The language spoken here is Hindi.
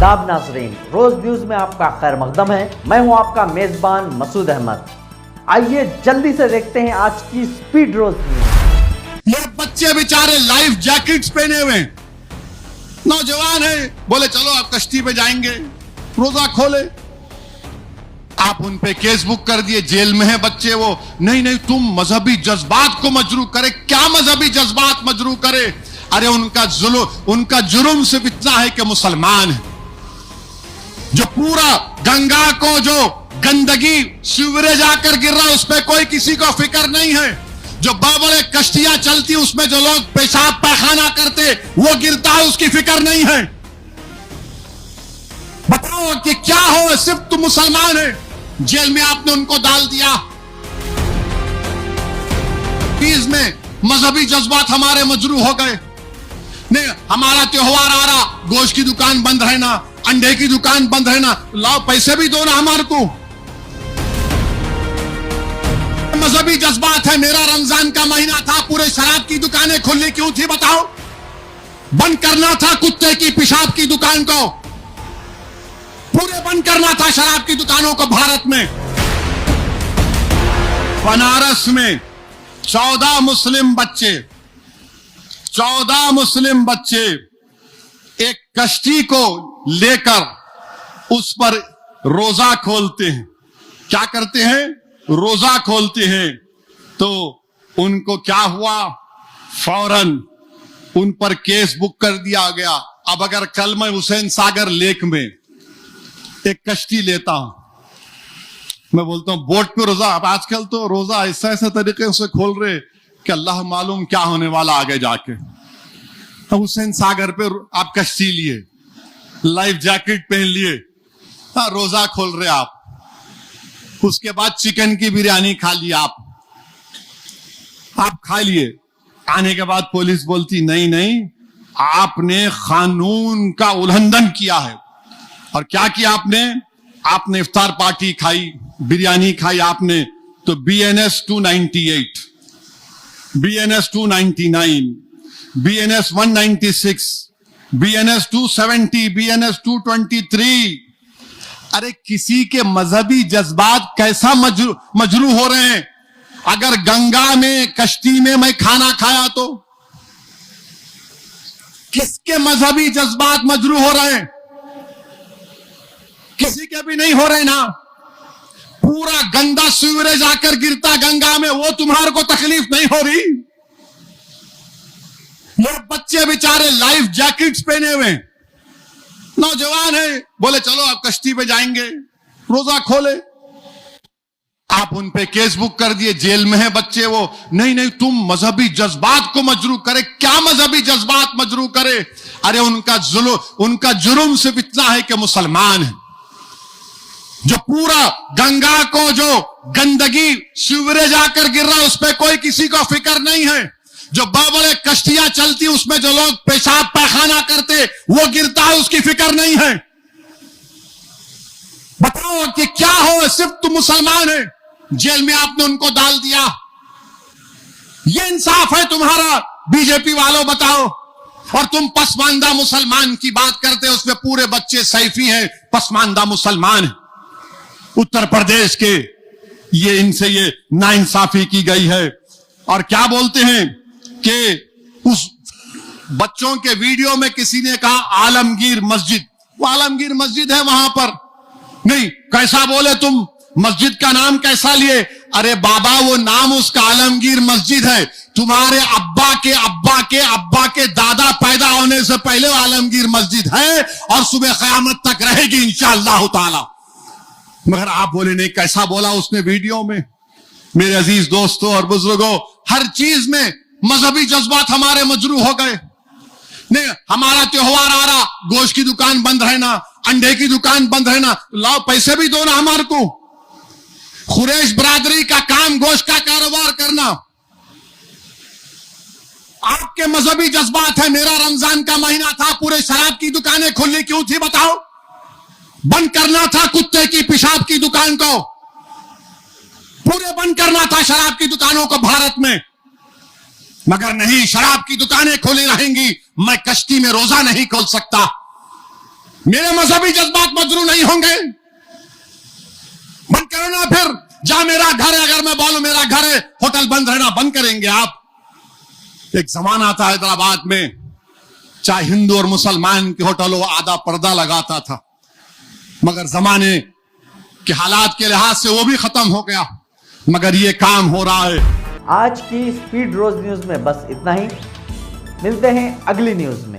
आदाब नाज़रीन, रोज न्यूज में आपका खैर मकदम है। मैं हूं आपका मेजबान मसूद अहमद। आइए जल्दी से देखते हैं आज की स्पीड रोज न्यूज। ये बच्चे बेचारे लाइफ जैकेट्स पहने हुए नौजवान है, बोले चलो आप कश्ती पे जाएंगे, रोजा खोले, आप उन पे केस बुक कर दिए, जेल में है बच्चे। वो नहीं तुम मजहबी जज्बात को मजरू करे। क्या मजहबी जज्बात मजरू करे? अरे उनका जुर्म सिर्फ इतना है कि मुसलमान है। जो पूरा गंगा को जो गंदगी सीवरेज आकर गिर रहा है, उस पर कोई किसी को फिक्र नहीं है। जो बड़े कश्तियां चलती उसमें जो लोग पेशाब पैखाना करते वो गिरता है, उसकी फिक्र नहीं है। बताओ कि क्या हो, सिर्फ तुम मुसलमान है, जेल में आपने उनको डाल दिया। चीज में मजहबी जज्बात हमारे मजरू हो गए। नहीं, हमारा त्योहार आ रहा, गोश्त की दुकान बंद रहना, अंडे की दुकान बंद रहना, लाओ पैसे भी दो ना हमारे को। मजहबी जज्बात है। मेरा रमजान का महीना था, पूरे शराब की दुकानें खुली क्यों थी बताओ? बंद करना था कुत्ते की पेशाब की दुकान को, पूरे बंद करना था शराब की दुकानों को भारत में। बनारस में 14 मुस्लिम बच्चे एक कश्ती को लेकर उस पर रोजा खोलते हैं। क्या करते हैं? रोजा खोलते हैं। तो उनको क्या हुआ, फौरन उन पर केस बुक कर दिया गया। अब अगर कल मैं हुसैन सागर लेक में एक कश्ती लेता हूं, मैं बोलता हूं बोट पे रोजा, अब आजकल तो रोजा ऐसे तरीके से खोल रहे कि अल्लाह मालूम क्या होने वाला आगे जाके। अब हुसैन सागर पे आप कश्ती लिए, लाइफ जैकेट पहन लिए, रोजा खोल रहे आप। उसके बाद चिकन की बिरयानी खा ली आप खा लिए। आने के बाद पुलिस बोलती नहीं आपने कानून का उल्लंघन किया है। और क्या किया आपने इफ्तार पार्टी खाई, बिरयानी खाई आपने, तो BNS 298, BNS 299, BNS 196, BNS 270, BNS 223। अरे किसी के मजहबी जज्बात कैसा मजरू हो रहे हैं? अगर गंगा में कश्ती में मैं खाना खाया तो किसके मजहबी जज्बात मजरू हो रहे हैं? किसी के भी नहीं हो रहे ना। पूरा गंदा सीवरेज आकर गिरता गंगा में, वो तुम्हारे को तकलीफ नहीं हो रही? ये बच्चे बेचारे लाइफ जैकेट्स पहने हुए नौजवान है, बोले चलो आप कश्ती पे जाएंगे, रोजा खोले, आप उन पे केस बुक कर दिए, जेल में है बच्चे। वो नहीं तुम मजहबी जज्बात को मजरू करे। क्या मजहबी जज्बात मजरू करे? अरे उनका जुर्म सिर्फ इतना है कि मुसलमान है। जो पूरा गंगा को जो गंदगी सीवरेज आकर गिर रहा है, उस पर कोई किसी को फिक्र नहीं है। जो बड़े कश्तियां चलती उसमें जो लोग पेशाब पैखाना करते वो गिरता है, उसकी फिक्र नहीं है। बताओ कि क्या हो, सिर्फ तुम मुसलमान है, जेल में आपने उनको डाल दिया। ये इंसाफ है तुम्हारा? बीजेपी वालों बताओ। और तुम पसमानदा मुसलमान की बात करते हो, उसमें पूरे बच्चे सैफी हैं, पसमानदा मुसलमान है। उत्तर प्रदेश के इनसे ये नाइंसाफी की गई है। और क्या बोलते हैं कि उस बच्चों के वीडियो में किसी ने कहा आलमगीर मस्जिद, वो आलमगीर मस्जिद है वहां पर। नहीं, कैसा बोले तुम, मस्जिद का नाम कैसा लिए? अरे बाबा वो नाम उसका आलमगीर मस्जिद है। तुम्हारे अब्बा के अब्बा के अब्बा के दादा पैदा होने से पहले आलमगीर मस्जिद है और सुबह क़यामत तक रहेगी इंशाअल्लाह ताला। मगर आप बोले नहीं, कैसा बोला उसने वीडियो में? मेरे अजीज दोस्तों और बुजुर्गों, हर चीज में मजहबी जज्बात हमारे मजरू हो गए। नहीं, हमारा त्योहार आ रहा, गोश्त की दुकान बंद रहना, अंडे की दुकान बंद रहना, लाओ पैसे भी दो ना हमारे को। कुरैश बरादरी का काम गोश्त का कारोबार करना। आपके मजहबी जज्बात है। मेरा रमजान का महीना था, पूरे शराब की दुकानें खुली क्यों थी बताओ? बंद करना था कुत्ते की पेशाब की दुकान को, पूरे बंद करना था शराब की दुकानों को भारत में। मगर नहीं, शराब की दुकानें खुली रहेंगी, मैं कश्ती में रोजा नहीं खोल सकता। मेरे मजहबी जज्बात मजरू नहीं होंगे? बंद करो ना फिर। जा मेरा घर है, अगर मैं बोलूं मेरा घर है, होटल बंद रहना बंद करेंगे आप? एक जमाना था हैदराबाद में, चाहे हिंदू और मुसलमान के होटल हो, आधा पर्दा लगाता था, मगर जमाने के हालात के लिहाज से वो भी खत्म हो गया। मगर ये काम हो रहा है। आज की स्पीड रोज न्यूज में बस इतना ही। मिलते हैं अगली न्यूज में।